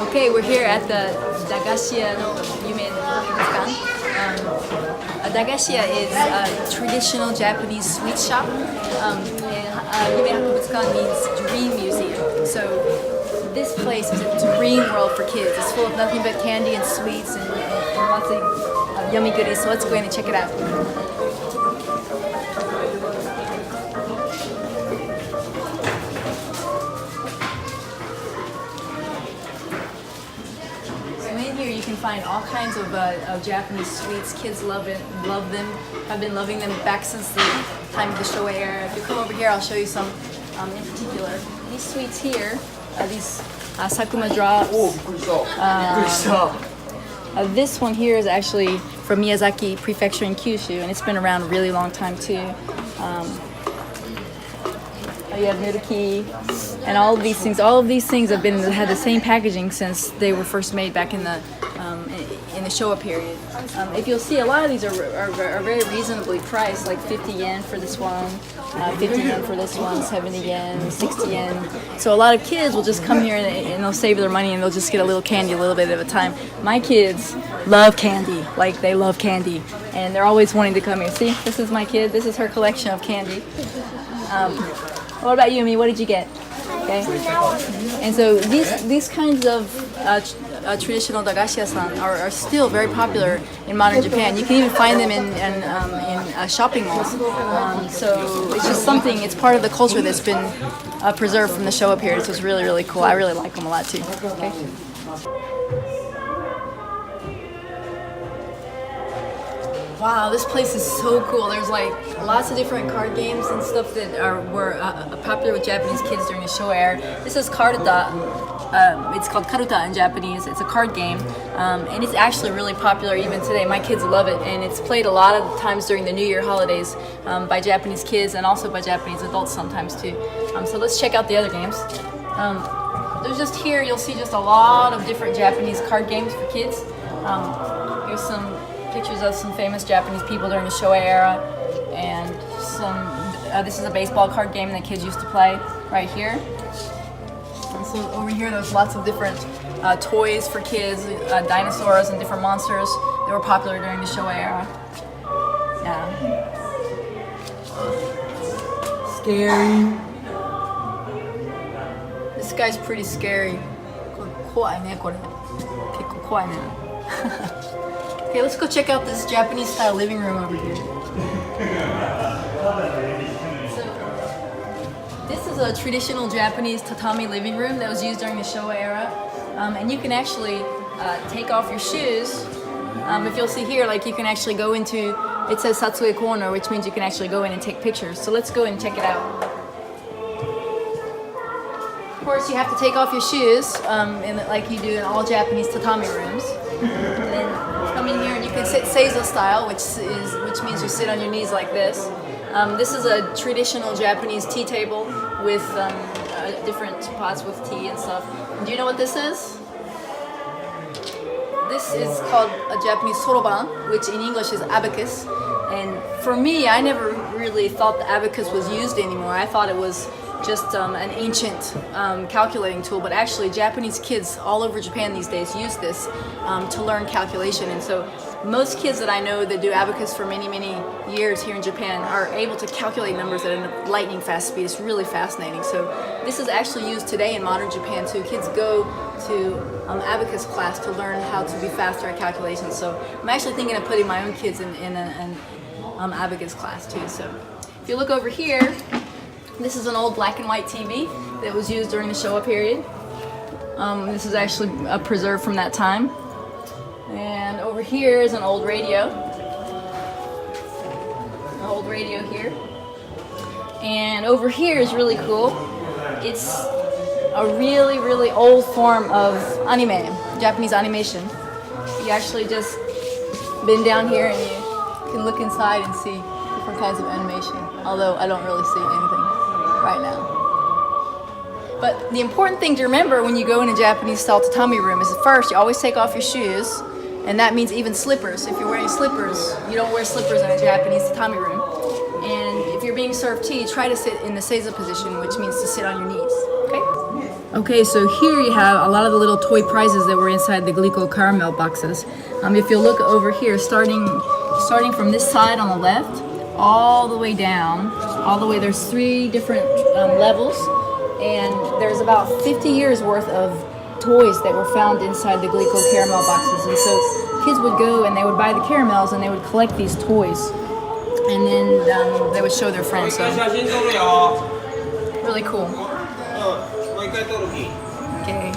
Okay, we're here at the 駄菓子屋の夢博物館. A dagashi-ya is a traditional Japanese sweet shop, and Yume Hakubutskan means dream museum. So this place is a dream world for kids. It's full of nothing but candy and sweets and lots of yummy goodies. So let's go in and check it out. You can find all kinds of Japanese sweets. Kids love them. I've been loving them back since the time of the Showa era. If you come over here, I'll show you some in particular. These sweets here, these Sakuma drops. This one here is actually from Miyazaki Prefecture in Kyushu, and it's been around a really long time too. You have Nuruki, and all of these things. All of these things have had the same packaging since they were first made back in the Showa period. If you'll see, a lot of these are very reasonably priced, like 50 yen for this one, 50 yen for this one, 70 yen, 60 yen. So a lot of kids will just come here and they'll save their money and they'll just get a little candy a little bit at a time. My kids love candy, like they love candy, and they're always wanting to come here. See, this is my kid. This is her collection of candy. What about you, Ami? What did you get? Okay. And so these kinds of traditional dagashi-ya-san are still very popular in modern Japan. You can even find them in shopping malls. So it's just something. It's part of the culture that's been preserved from the Showa period. So it's really, really cool. I really like them a lot too. Okay. Wow, this place is so cool. There's like lots of different card games and stuff that were popular with Japanese kids during the Showa era. This is Karuta. It's called Karuta in Japanese. It's a card game, and it's actually really popular even today. My kids love it, and it's played a lot of times during the New Year holidays by Japanese kids and also by Japanese adults sometimes too. So let's check out the other games. There's just here, you'll see just a lot of different Japanese card games for kids. Here's some pictures of some famous Japanese people during the Showa era, and this is a baseball card game that kids used to play right here. And so over here there's lots of different toys for kids, dinosaurs and different monsters that were popular during the Showa era. Yeah. Scary. This guy's pretty scary. 怖いねこれ。結構怖いね。Okay, let's go check out this Japanese style living room over here. So, this is a traditional Japanese tatami living room that was used during the Showa era. And you can actually take off your shoes. If you'll see here, like you can actually go into, it says Satsue corner, which means you can actually go in and take pictures. So let's go and check it out. Of course, you have to take off your shoes, like you do in all Japanese tatami rooms. And then come in here and you can sit seizo style, which means you sit on your knees like this. This is a traditional Japanese tea table with different pots with tea and stuff. Do you know what this is? This is called a Japanese soroban, which in English is abacus. And for me, I never really thought the abacus was used anymore. I thought it was just an ancient calculating tool, but actually Japanese kids all over Japan these days use this to learn calculation. And so most kids that I know that do abacus for many, many years here in Japan are able to calculate numbers at a lightning fast speed. It's really fascinating. So this is actually used today in modern Japan too. Kids go to abacus class to learn how to be faster at calculations. So I'm actually thinking of putting my own kids in an abacus class too. So if you look over here, this is an old black and white TV that was used during the Showa period. This is actually preserved from that time. And over here is an old radio. An old radio here. And over here is really cool. It's a really, really old form of anime, Japanese animation. You actually just bend down here and you can look inside and see different kinds of animation. Although I don't really see anything right now. But the important thing to remember when you go in a Japanese style tatami room is at first you always take off your shoes, and that means even slippers. If you're wearing slippers, you don't wear slippers in a Japanese tatami room. And if you're being served tea, try to sit in the seiza position, which means to sit on your knees. Okay, so here you have a lot of the little toy prizes that were inside the Glico caramel boxes. If you look over here, starting from this side on the left, all the way down, all the way, there's 3 different levels, and there's about 50 years worth of toys that were found inside the Glico caramel boxes. And so kids would go and they would buy the caramels and they would collect these toys, and then they would show their friends. So really cool. Okay.